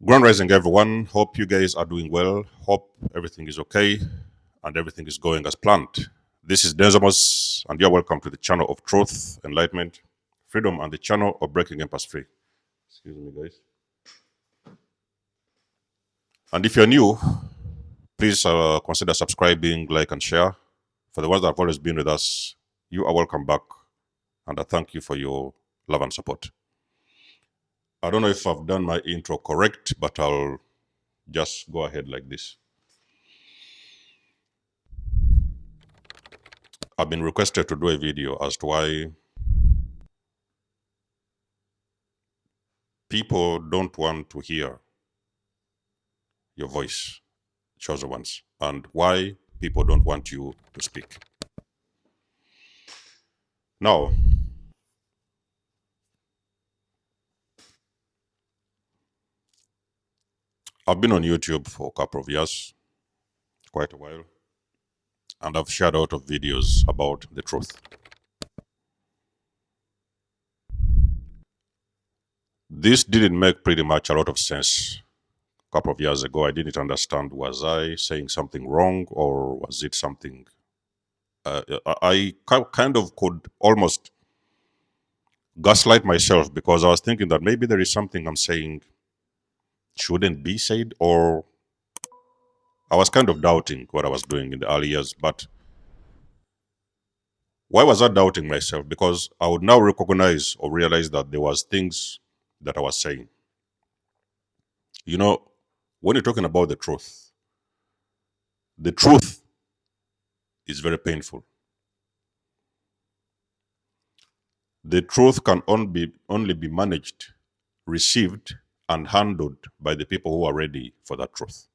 Grand Rising, everyone. Hope you guys are doing well. Hope everything is okay and everything is going as planned. This is Denzamus, and you're welcome to the channel of truth, enlightenment, freedom, and the channel of breaking impasse free. Excuse me, guys. And if you're new, please consider subscribing, like, and share. For the ones that have always been with us, you are welcome back, and I thank you for your love and support. I don't know if I've done my intro correct, but I'll just go ahead like this. I've been requested to do a video as to why people don't want to hear your voice, chosen ones, and why people don't want you to speak. Now, I've been on YouTube for a couple of years, quite a while, and I've shared a lot of videos about the truth. This didn't make pretty much a lot of sense a couple of years ago. I didn't understand, was I saying something wrong or was it something I kind of could almost gaslight myself, because I was thinking that maybe there is something I'm saying shouldn't be said, or I was kind of doubting what I was doing in the early years. But why was I doubting myself? Because I would now recognize or realize that there was things that I was saying. You know, when you're talking about the truth is very painful. The truth can only be managed, received, and handled by the people who are ready for that truth.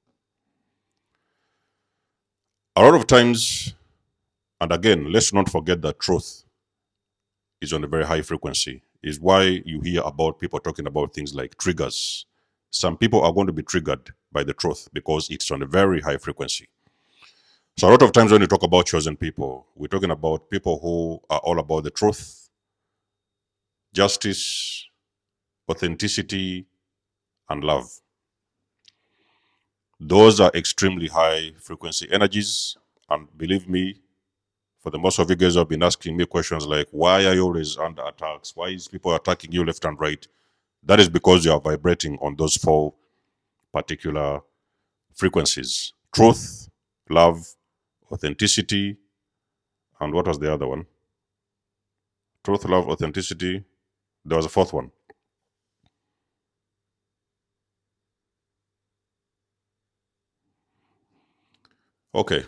A lot of times, and again, let's not forget that truth is on a very high frequency, is why you hear about people talking about things like triggers. Some people are going to be triggered by the truth because it's on a very high frequency. So a lot of times when we talk about chosen people, we're talking about people who are all about the truth, justice, authenticity, and love. Those are extremely high frequency energies. And believe me, for the most of you guys who have been asking me questions like, why are you always under attacks? Why is people attacking you left and right? That is because you are vibrating on those four particular frequencies: truth, love, authenticity, and what was the other one? Truth, love, authenticity. There was a fourth one. Okay.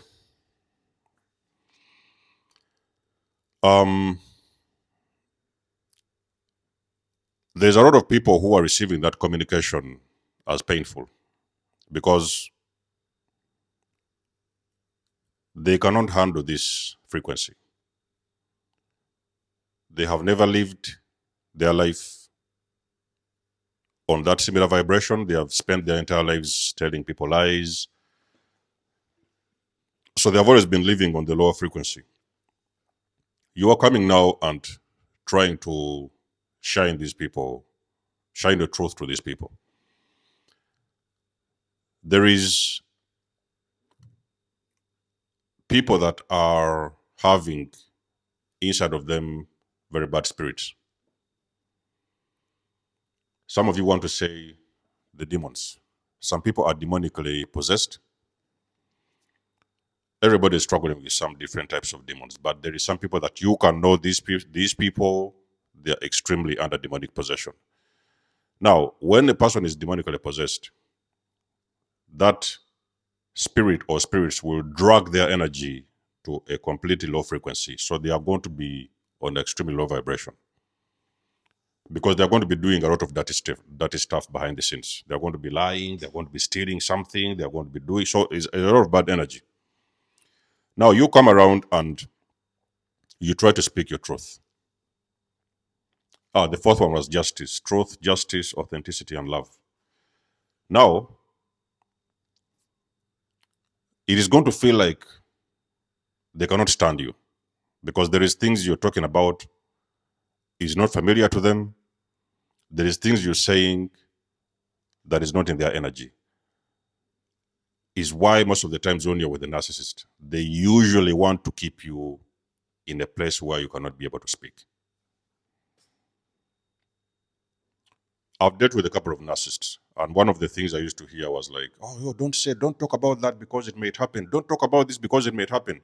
There's a lot of people who are receiving that communication as painful because they cannot handle this frequency. They have never lived their life on that similar vibration. They have spent their entire lives telling people lies. So they have always been living on the lower frequency. You are coming now and trying to shine these people, shine the truth to these people. There is people that are having inside of them very bad spirits. Some of you want to say the demons. Some people are demonically possessed. Everybody is struggling with some different types of demons, but there is some people that you can know these people, they're extremely under demonic possession. Now, when a person is demonically possessed, that spirit or spirits will drag their energy to a completely low frequency. So they are going to be on extremely low vibration, because they're going to be doing a lot of dirty stuff behind the scenes. They're going to be lying, they're going to be stealing something, they're going to be doing, so it's a lot of bad energy. Now you come around and you try to speak your truth. The fourth one was justice, truth, justice, authenticity, and love. Now, it is going to feel like they cannot stand you, because there is things you're talking about is not familiar to them. There is things you're saying that is not in their energy. Is why most of the times when you're with a narcissist, they usually want to keep you in a place where you cannot be able to speak. I've dealt with a couple of narcissists, and one of the things I used to hear was like, "Oh, don't talk about that because it may happen. Don't talk about this because it may happen."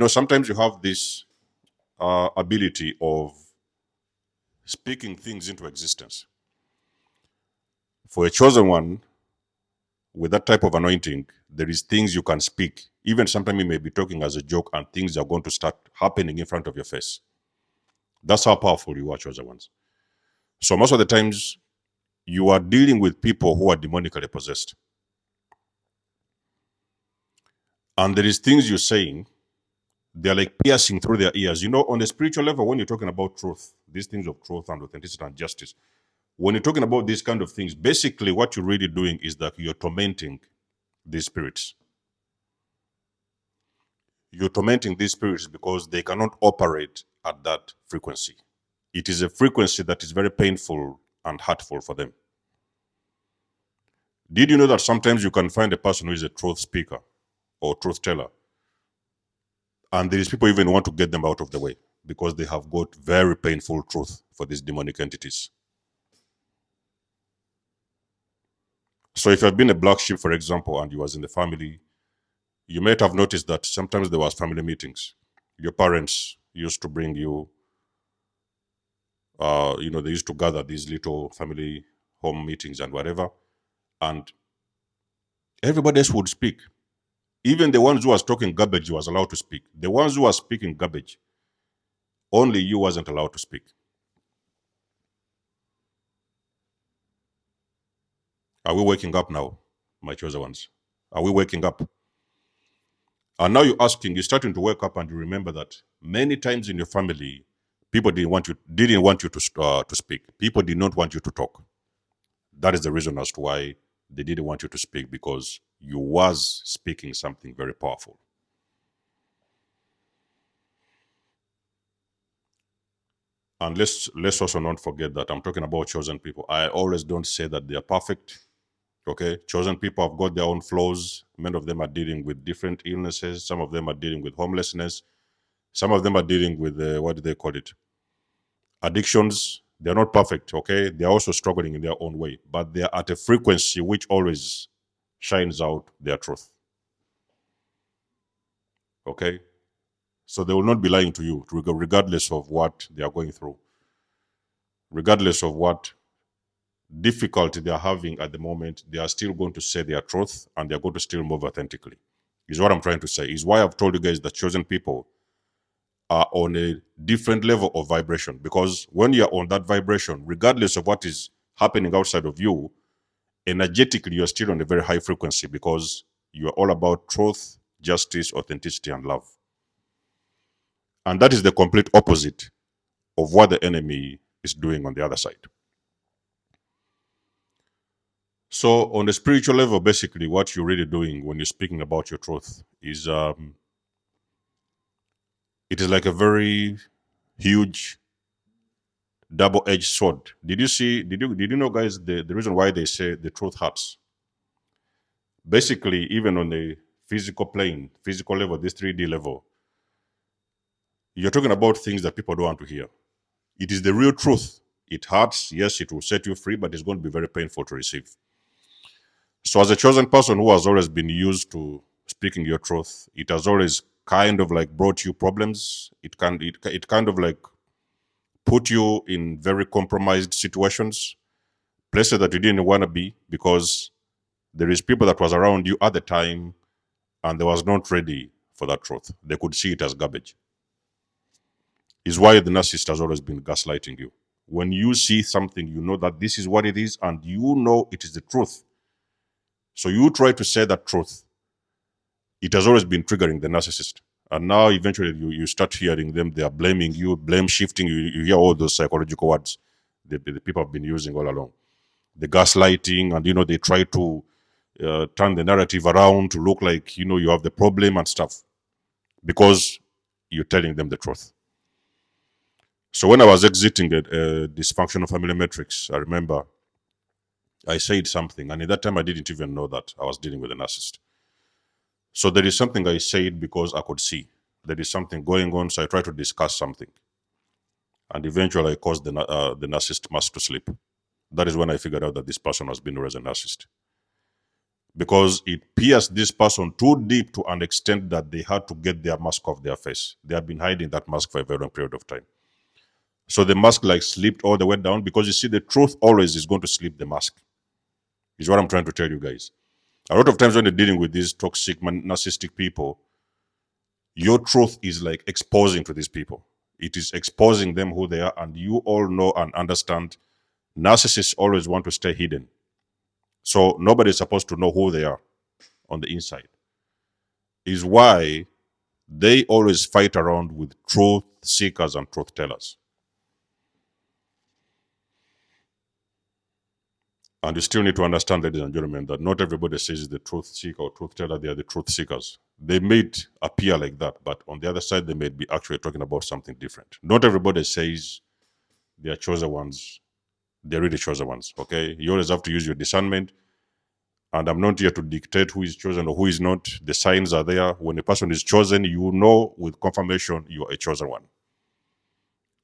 Sometimes you have this ability of speaking things into existence. For a chosen one, with that type of anointing, there is things you can speak. Even sometimes you may be talking as a joke, and things are going to start happening in front of your face. That's how powerful you are, chosen ones. So most of the times, you are dealing with people who are demonically possessed. And there is things you're saying, they're like piercing through their ears. On a spiritual level, when you're talking about truth, these things of truth and authenticity and justice, when you're talking about these kind of things, basically what you're really doing is that you're tormenting these spirits. You're tormenting these spirits because they cannot operate at that frequency. It is a frequency that is very painful and hurtful for them. Did you know that sometimes you can find a person who is a truth speaker or truth teller, and there is people even want to get them out of the way because they have got very painful truth for these demonic entities? So if you have been a black sheep, for example, and you was in the family, you might have noticed that sometimes there was family meetings. Your parents used to bring you, they used to gather these little family home meetings and whatever, and everybody else would speak. Even the ones who was talking garbage was allowed to speak. The ones who were speaking garbage, only you wasn't allowed to speak. Are we waking up now, my chosen ones? Are we waking up? And now you're starting to wake up, and you remember that many times in your family, people didn't want you to speak. People did not want you to talk. That is the reason as to why they didn't want you to speak, because you was speaking something very powerful. And let's also not forget that I'm talking about chosen people. I always don't say that they are perfect. Okay, chosen people have got their own flaws. Many of them are dealing with different illnesses. Some of them are dealing with homelessness. Some of them are dealing with what do they call it? Addictions. They're not perfect. Okay, they're also struggling in their own way, but they're at a frequency which always shines out their truth. Okay, so they will not be lying to you, regardless of what they are going through, regardless of what difficulty they are having at the moment. They are still going to say their truth, and they're going to still move authentically. Is what I'm trying to say. Is why I've told you guys that chosen people are on a different level of vibration, because when you're on that vibration, regardless of what is happening outside of you, energetically you're still on a very high frequency, because you're all about truth, justice, authenticity, and love. And that is the complete opposite of what the enemy is doing on the other side. So on the spiritual level, basically what you're really doing when you're speaking about your truth is it is like a very huge double-edged sword. Did you know, guys, the reason why they say the truth hurts? Basically, even on the physical plane, physical level, this 3D level, you're talking about things that people don't want to hear. It is the real truth. It hurts. Yes, it will set you free, but it's going to be very painful to receive. So as a chosen person who has always been used to speaking your truth, it has always kind of like brought you problems. It kind of like put you in very compromised situations, places that you didn't want to be, because there is people that was around you at the time and they was not ready for that truth. They could see it as garbage. Is why the narcissist has always been gaslighting you. When you see something, you know that this is what it is, and you know it is the truth. So you try to say that truth. It has always been triggering the narcissist. And now eventually you start hearing them, they are blaming you, blame shifting, you hear all those psychological words the people have been using all along. The gaslighting, and they try to turn the narrative around to look like you have the problem and stuff, because you're telling them the truth. So when I was exiting a dysfunctional family matrix, I remember I said something, and at that time I didn't even know that I was dealing with a narcissist. So there is something I said because I could see there is something going on. So I tried to discuss something, and eventually I caused the narcissist mask to slip. That is when I figured out that this person has been raised a narcissist, because it pierced this person too deep to an extent that they had to get their mask off their face. They had been hiding that mask for a very long period of time. So the mask like slipped all the way down, because you see, the truth always is going to slip the mask, is what I'm trying to tell you guys. A lot of times when you're dealing with these toxic, narcissistic people, your truth is like exposing to these people. It is exposing them who they are, and you all know and understand narcissists always want to stay hidden. So nobody is supposed to know who they are on the inside. Is why they always fight around with truth seekers and truth tellers. And you still need to understand, ladies and gentlemen, that not everybody says the truth seeker or truth teller, they are the truth seekers. They may appear like that, but on the other side, they may be actually talking about something different. Not everybody says they are chosen ones. They're really chosen ones, okay? You always have to use your discernment. And I'm not here to dictate who is chosen or who is not. The signs are there. When a person is chosen, you know with confirmation you are a chosen one.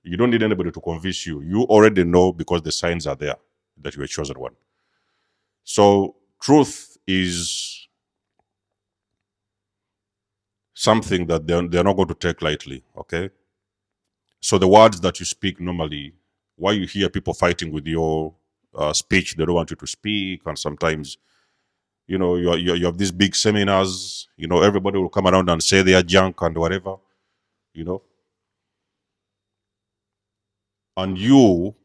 You don't need anybody to convince you. You already know because the signs are there that you're a chosen one. So truth is something that they're not going to take lightly, okay? So the words that you speak normally, why you hear people fighting with your speech, they don't want you to speak, and sometimes, you know, you have these big seminars, you know, everybody will come around and say they are junk and whatever, you know. And you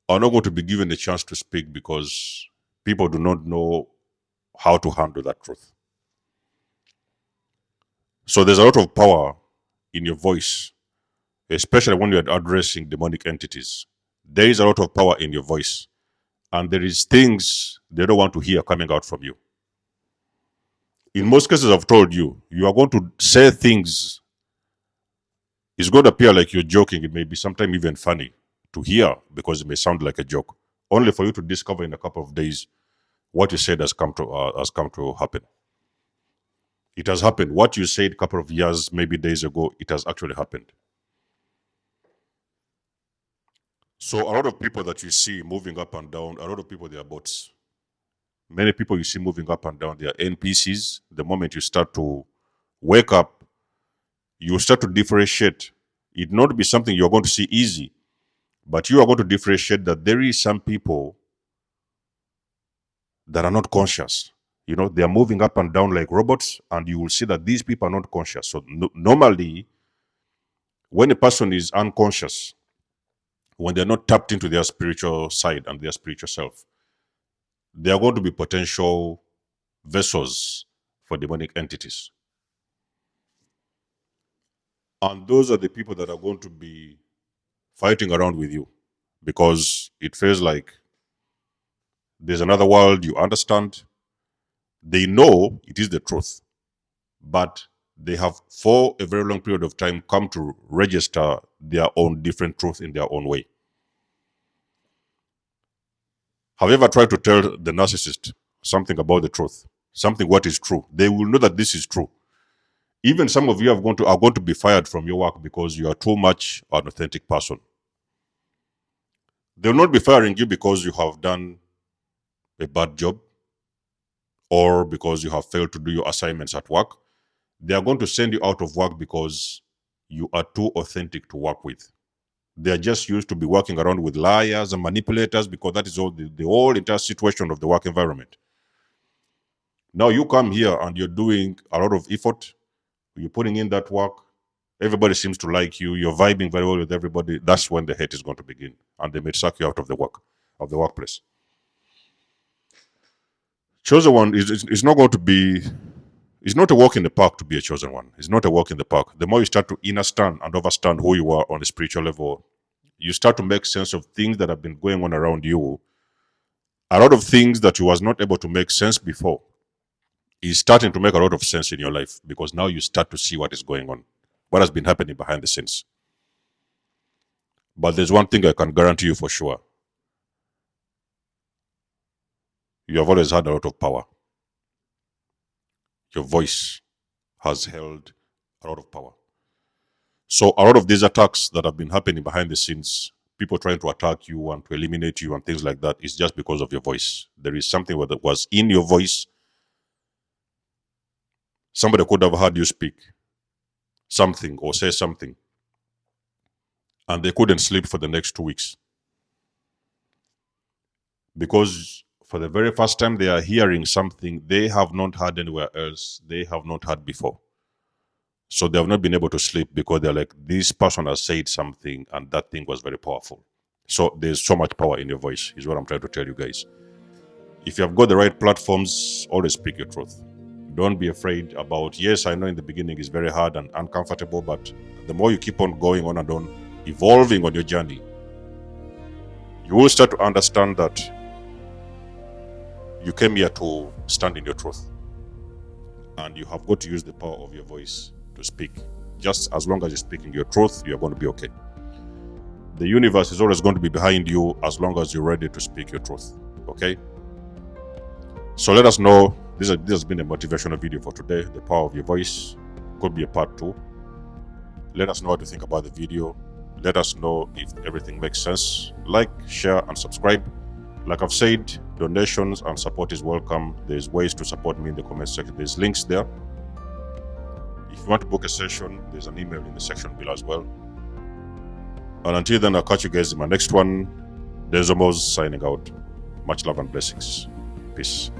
are not going to be given a chance to speak because people do not know how to handle that truth. So there's a lot of power in your voice, especially when you're addressing demonic entities. There is a lot of power in your voice, and there is things they don't want to hear coming out from you. In most cases, I've told you, you are going to say things. It's going to appear like you're joking. It may be sometimes even funny to hear because it may sound like a joke, only for you to discover in a couple of days what you said has come to happen. It has happened. What you said a couple of years, maybe days ago, it has actually happened. So a lot of people that you see moving up and down, a lot of people, they are bots. Many people you see moving up and down, they are NPCs. The moment you start to wake up, you start to differentiate. It not be something you're going to see easy, but you are going to differentiate that there is some people that are not conscious. You know, they are moving up and down like robots, and you will see that these people are not conscious. So normally, when a person is unconscious, when they're not tapped into their spiritual side and their spiritual self, they are going to be potential vessels for demonic entities. And those are the people that are going to be fighting around with you because it feels like there's another world you understand. They know it is the truth, but they have, for a very long period of time, come to register their own different truth in their own way. Have you ever tried to tell the narcissist something about the truth, something what is true? They will know that this is true. Even some of you are going to be fired from your work because you are too much an authentic person. They will not be firing you because you have done a bad job or because you have failed to do your assignments at work. They are going to send you out of work because you are too authentic to work with. They are just used to be working around with liars and manipulators because that is all the whole entire situation of the work environment. Now you come here and you're doing a lot of effort. You're putting in that work. Everybody seems to like you. You're vibing very well with everybody. That's when the hate is going to begin, and they may suck you out of the workplace. Chosen one is not going to be. It's not a walk in the park to be a chosen one. It's not a walk in the park. The more you start to understand and understand who you are on a spiritual level, you start to make sense of things that have been going on around you. A lot of things that you was not able to make sense before is starting to make a lot of sense in your life because now you start to see what is going on, what has been happening behind the scenes. But there's one thing I can guarantee you for sure. You have always had a lot of power. Your voice has held a lot of power. So a lot of these attacks that have been happening behind the scenes, people trying to attack you and to eliminate you and things like that, is just because of your voice. There is something that was in your voice. Somebody could have heard you speak something or say something, and they couldn't sleep for the next 2 weeks. Because for the very first time they are hearing something they have not heard anywhere else, they have not heard before. So they have not been able to sleep because they're like, this person has said something and that thing was very powerful. So there's so much power in your voice, is what I'm trying to tell you guys. If you have got the right platforms, always speak your truth. Don't be afraid about, yes, I know in the beginning it's very hard and uncomfortable, but the more you keep on going on and on, evolving on your journey, you will start to understand that you came here to stand in your truth. And you have got to use the power of your voice to speak. Just as long as you're speaking your truth, you're going to be okay. The universe is always going to be behind you as long as you're ready to speak your truth. Okay? So let us know. This has been a motivational video for today. The power of your voice. Could be a part 2. Let us know what you think about the video. Let us know if everything makes sense. Like, share, and subscribe. Like I've said, donations and support is welcome. There's ways to support me in the comment section. There's links there. If you want to book a session, there's an email in the section below as well. And until then, I'll catch you guys in my next one. There's Omos signing out. Much love and blessings. Peace.